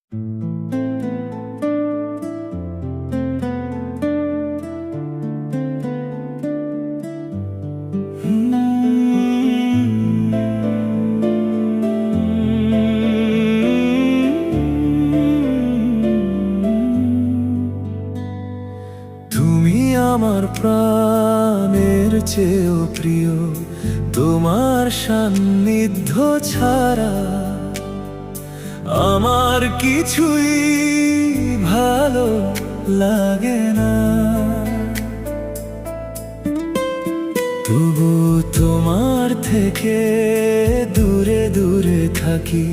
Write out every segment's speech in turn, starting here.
তুমি আমার প্রাণের চেয়েও প্রিয়, তোমার সান্নিধ্য ছাড়া আমার কিছুই ভালো লাগে না। তবু তোমার থেকে দূরে দূরে থাকি,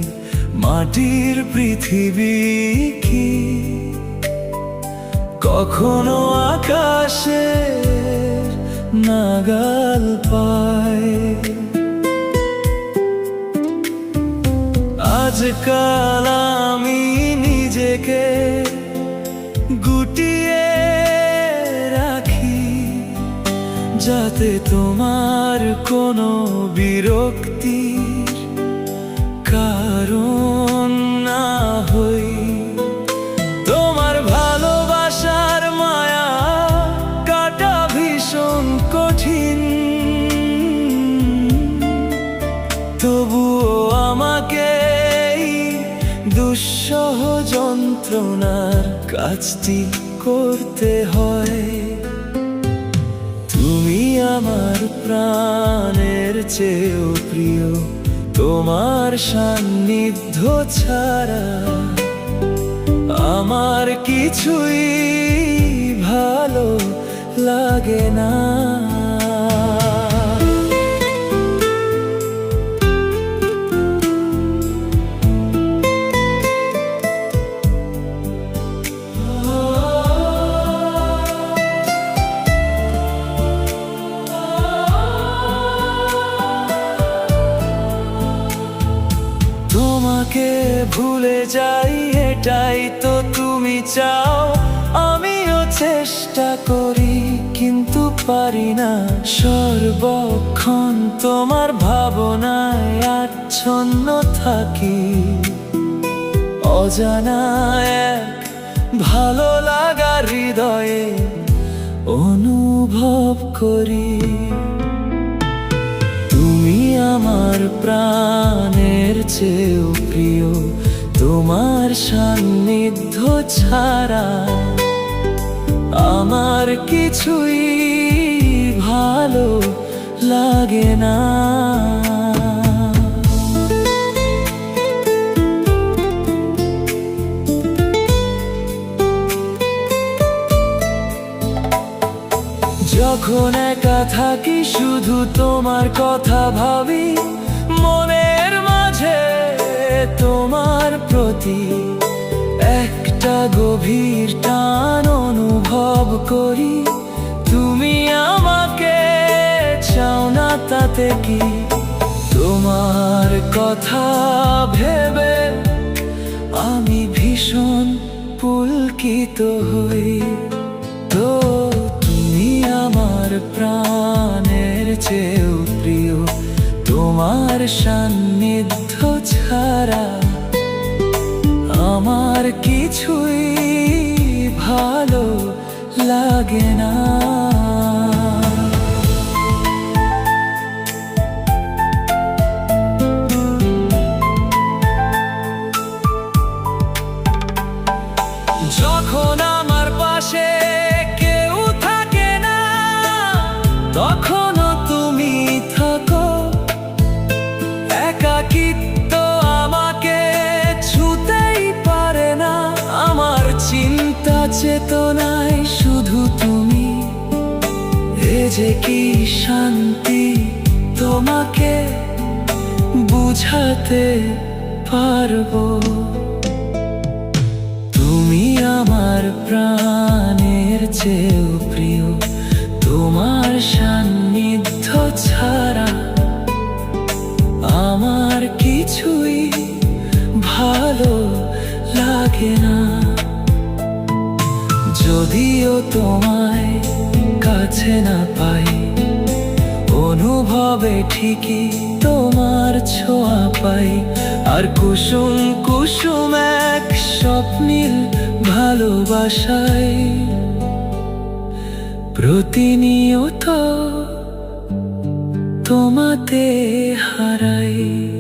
মাটির পৃথিবী কি কখনো আকাশে নাগাল পায়? আজকাল আমি নিজেকে গুটিয়ে রাখি, যাতে তোমার কোনো বিরক্তির কারণ না হই। তোমার ভালোবাসার মায়া কাটা ভীষণ কঠিন, তবুও আমাকে দুঃসহ যন্ত্রণার কাজটি করতে হয়। তুমি আমার প্রাণের চেয়েও প্রিয়, তোমার সান্নিধ্য ছাড়া আমার কিছুই ভালো লাগে না। তোমাকে ভুলে যাই, এটাই তো তুমি চাও। আমিও চেষ্টা করি কিন্তু পারি না, সর্বক্ষণ তোমার ভাবনায় আচ্ছন্ন থাকি। অজানা এক ভালো লাগা হৃদয়ে অনুভব করি। তুমি আমার প্রাণের চেয়েও প্রিয়, তোমার সান্নিধ্য ছাড়া আমার কিছুই ভালো লাগে না। যখন একা থাকি শুধু তোমার কথা ভাবি, মনের মাঝে তোমার প্রতি একটা গভীর টান অনুভব করি। তুমি আমাকে চাও না তাতে কি, তোমার কথা ভেবে আমি ভীষণ পুলকিত হই। তো তুমি আমার প্রাণের চেয়েও প্রিয়, তোমার সান্নিধ্য ছাড়া আমার কিছুই ভালো লাগে না। যখন আমার পাশে কেউ থাকে না, তখনও তুমি থাকো। একাকিত্ব আমাকে ছুতেই পারে না, আমার চিন্তা চেতনায় শুধু তুমি। এ যে কি শান্তি তোমাকে বুঝাতে পারবো। তুমি আমার প্রাণের চেয়েও প্রিয়, তোমার সান্নিধ্য ছাড়া আমার কিছুই ভালো লাগে না। যদিও তোমায় কাছে না পাই, অনুভবে ঠিকই তোমার ছোঁয়া পাই। আর কুসুম কুসুম এক স্বপ্নীল ভালোবাসায় প্রতিনিয়ত তোমাতে হারাই।